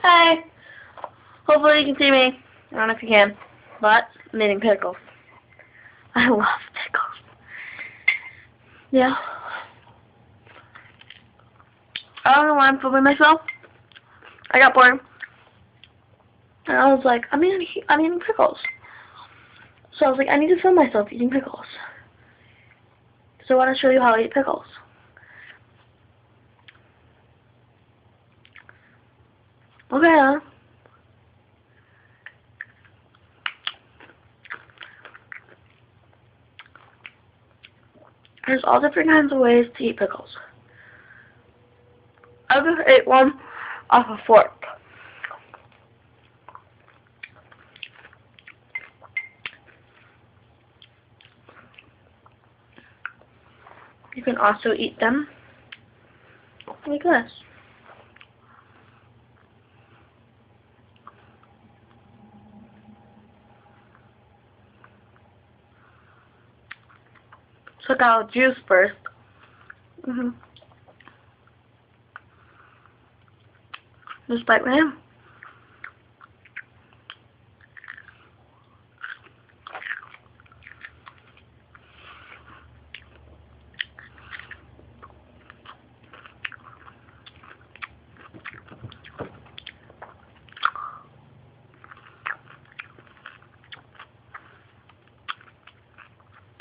Hi. Hopefully you can see me. I don't know if you can, but I'm eating pickles. I love pickles. Yeah. I don't know why I'm filming myself. I got bored. And I was like, I'm eating pickles. So I was like, I need to film myself eating pickles. So I want to show you how I eat pickles. Okay. There's all different kinds of ways to eat pickles. I just ate one off a fork. You can also eat them like this. Took out juice first. Just bite my hand.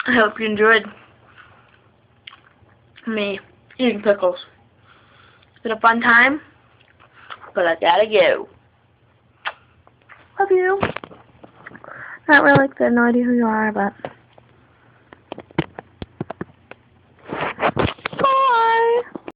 I hope you enjoyed me eating pickles. It's been a fun time, but I gotta go. Love you. Not really, 'cause I have no idea who you are, but